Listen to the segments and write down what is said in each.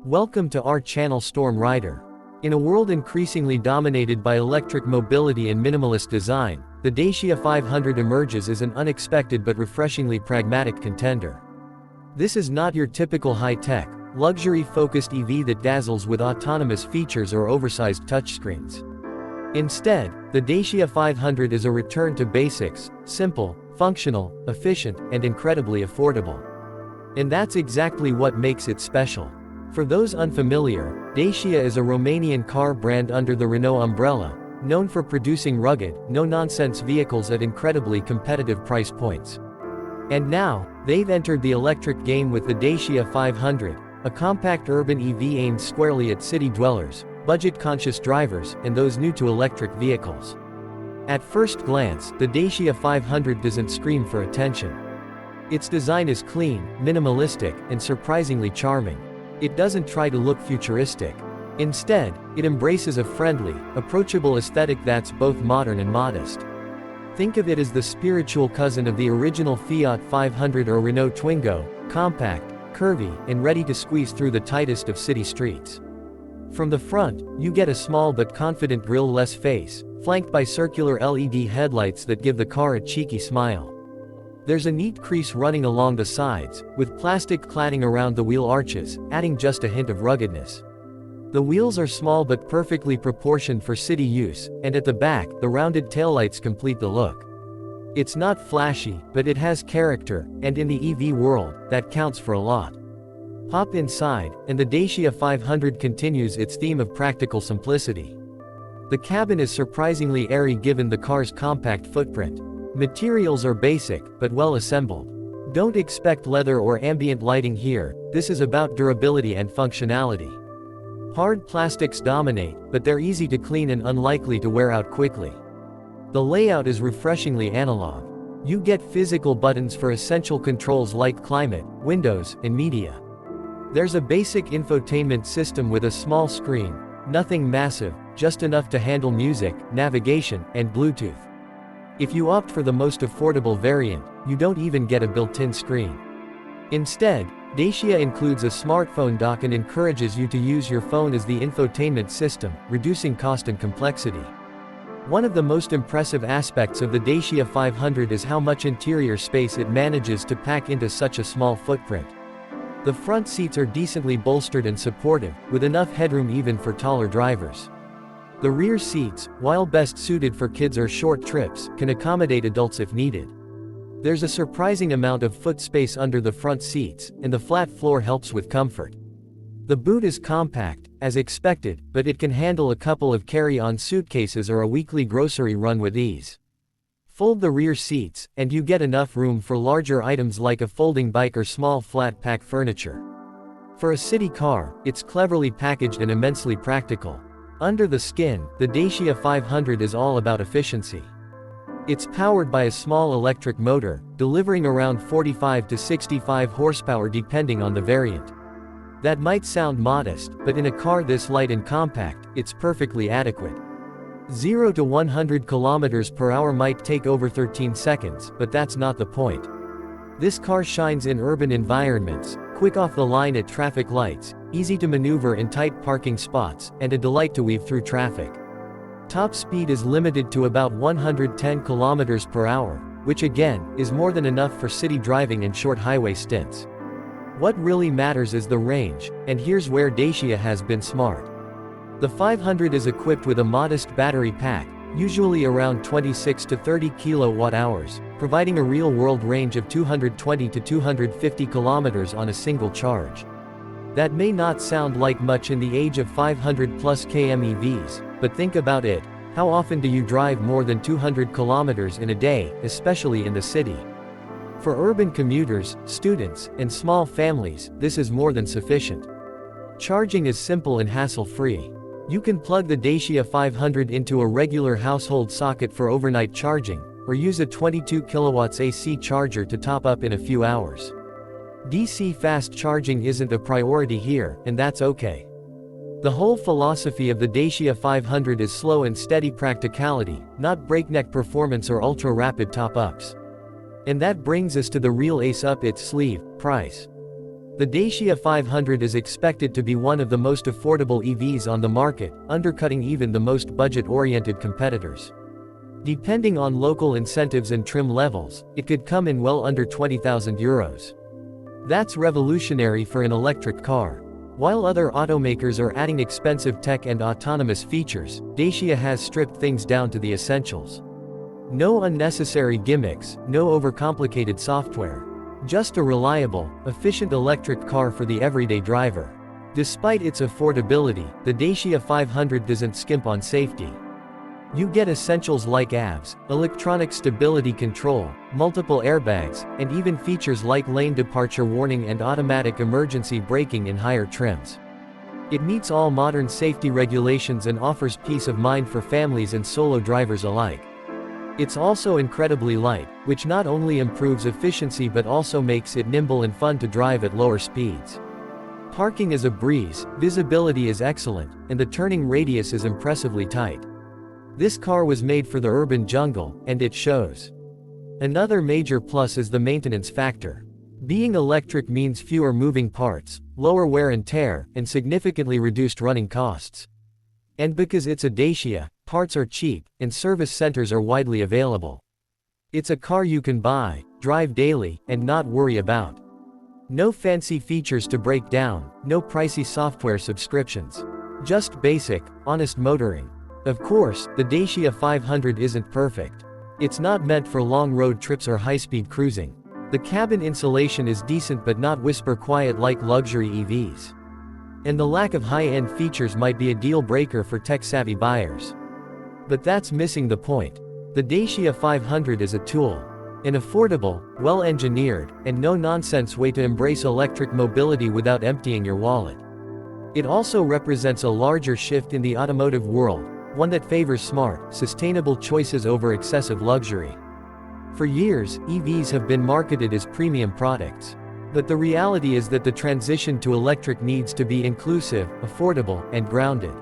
Welcome to our channel Storm Rider. In a world increasingly dominated by electric mobility and minimalist design, the Dacia 500 emerges as an unexpected but refreshingly pragmatic contender. This is not your typical high-tech, luxury-focused EV that dazzles with autonomous features or oversized touchscreens. Instead, the Dacia 500 is a return to basics: simple, functional, efficient, and incredibly affordable. And that's exactly what makes it special. For those unfamiliar, Dacia is a Romanian car brand under the Renault umbrella, known for producing rugged, no-nonsense vehicles at incredibly competitive price points. And now, they've entered the electric game with the Dacia 500, a compact urban EV aimed squarely at city dwellers, budget-conscious drivers, and those new to electric vehicles. At first glance, the Dacia 500 doesn't scream for attention. Its design is clean, minimalistic, and surprisingly charming. It doesn't try to look futuristic. Instead, it embraces a friendly, approachable aesthetic that's both modern and modest. Think of it as the spiritual cousin of the original Fiat 500 or Renault Twingo: compact, curvy, and ready to squeeze through the tightest of city streets. From the front, you get a small but confident grille-less face, flanked by circular LED headlights that give the car a cheeky smile. There's a neat crease running along the sides, with plastic cladding around the wheel arches, adding just a hint of ruggedness. The wheels are small but perfectly proportioned for city use, and at the back, the rounded taillights complete the look. It's not flashy, but it has character, and in the EV world, that counts for a lot. Hop inside, and the Dacia 500 continues its theme of practical simplicity. The cabin is surprisingly airy given the car's compact footprint. Materials are basic, but well assembled. Don't expect leather or ambient lighting here, this is about durability and functionality. Hard plastics dominate, but they're easy to clean and unlikely to wear out quickly. The layout is refreshingly analog. You get physical buttons for essential controls like climate, windows, and media. There's a basic infotainment system with a small screen, nothing massive, just enough to handle music, navigation, and Bluetooth. If you opt for the most affordable variant, you don't even get a built-in screen. Instead, Dacia includes a smartphone dock and encourages you to use your phone as the infotainment system, reducing cost and complexity. One of the most impressive aspects of the Dacia 500 is how much interior space it manages to pack into such a small footprint. The front seats are decently bolstered and supportive, with enough headroom even for taller drivers. The rear seats, while best suited for kids or short trips, can accommodate adults if needed. There's a surprising amount of foot space under the front seats, and the flat floor helps with comfort. The boot is compact, as expected, but it can handle a couple of carry-on suitcases or a weekly grocery run with ease. Fold the rear seats, and you get enough room for larger items like a folding bike or small flat-pack furniture. For a city car, it's cleverly packaged and immensely practical. Under the skin, the Dacia 500 is all about efficiency. It's powered by a small electric motor, delivering around 45 to 65 horsepower depending on the variant. That might sound modest, but in a car this light and compact, it's perfectly adequate. 0 to 100 km/h might take over 13 seconds, but that's not the point. This car shines in urban environments, quick off the line at traffic lights, easy to maneuver in tight parking spots, and a delight to weave through traffic. Top speed is limited to about 110 km/h, which again, is more than enough for city driving and short highway stints. What really matters is the range, and here's where Dacia has been smart. The 500 is equipped with a modest battery pack, usually around 26 to 30 kWh, providing a real-world range of 220 to 250 km on a single charge. That may not sound like much in the age of 500+ km EVs, but think about it: how often do you drive more than 200 km in a day, especially in the city? For urban commuters, students, and small families, this is more than sufficient. Charging is simple and hassle-free. You can plug the Dacia 500 into a regular household socket for overnight charging, or use a 22 kW AC charger to top up in a few hours. DC fast charging isn't a priority here, and that's okay. The whole philosophy of the Dacia 500 is slow and steady practicality, not breakneck performance or ultra-rapid top-ups. And that brings us to the real ace up its sleeve: price. The Dacia 500 is expected to be one of the most affordable EVs on the market, undercutting even the most budget-oriented competitors. Depending on local incentives and trim levels, it could come in well under €20,000. That's revolutionary for an electric car. While other automakers are adding expensive tech and autonomous features, Dacia has stripped things down to the essentials. No unnecessary gimmicks, no overcomplicated software. Just a reliable, efficient electric car for the everyday driver. Despite its affordability, the Dacia 500 doesn't skimp on safety. You get essentials like ABS, electronic stability control, multiple airbags, and even features like lane departure warning and automatic emergency braking in higher trims. It meets all modern safety regulations and offers peace of mind for families and solo drivers alike. It's also incredibly light, which not only improves efficiency but also makes it nimble and fun to drive at lower speeds. Parking is a breeze, visibility is excellent, and the turning radius is impressively tight. This car was made for the urban jungle, and it shows. Another major plus is the maintenance factor. Being electric means fewer moving parts, lower wear and tear, and significantly reduced running costs. And because it's a Dacia, parts are cheap, and service centers are widely available. It's a car you can buy, drive daily, and not worry about. No fancy features to break down, no pricey software subscriptions. Just basic, honest motoring. Of course, the Dacia 500 isn't perfect. It's not meant for long road trips or high-speed cruising. The cabin insulation is decent but not whisper quiet like luxury EVs. And the lack of high-end features might be a deal-breaker for tech-savvy buyers. But that's missing the point. The Dacia 500 is a tool. An affordable, well-engineered, and no-nonsense way to embrace electric mobility without emptying your wallet. It also represents a larger shift in the automotive world, one that favors smart, sustainable choices over excessive luxury. For years, EVs have been marketed as premium products. But the reality is that the transition to electric needs to be inclusive, affordable, and grounded.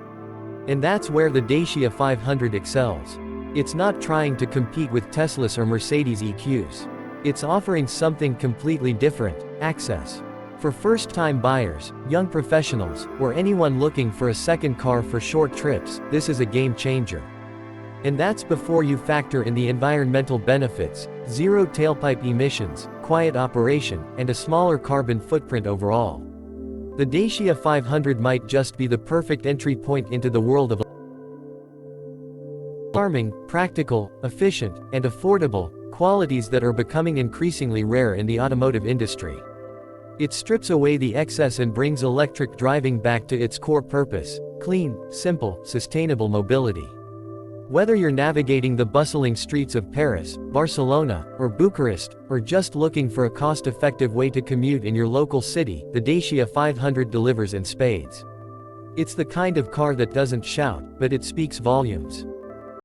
And that's where the Dacia 500 excels. It's not trying to compete with Teslas or Mercedes EQs. It's offering something completely different: access. For first-time buyers, young professionals, or anyone looking for a second car for short trips, this is a game changer. And that's before you factor in the environmental benefits: zero tailpipe emissions, quiet operation, and a smaller carbon footprint overall. The Dacia 500 might just be the perfect entry point into the world of charming, practical, efficient, and affordable, qualities that are becoming increasingly rare in the automotive industry. It strips away the excess and brings electric driving back to its core purpose: clean, simple, sustainable mobility. Whether you're navigating the bustling streets of Paris, Barcelona, or Bucharest, or just looking for a cost-effective way to commute in your local city, the Dacia 500 delivers in spades. It's the kind of car that doesn't shout, but it speaks volumes.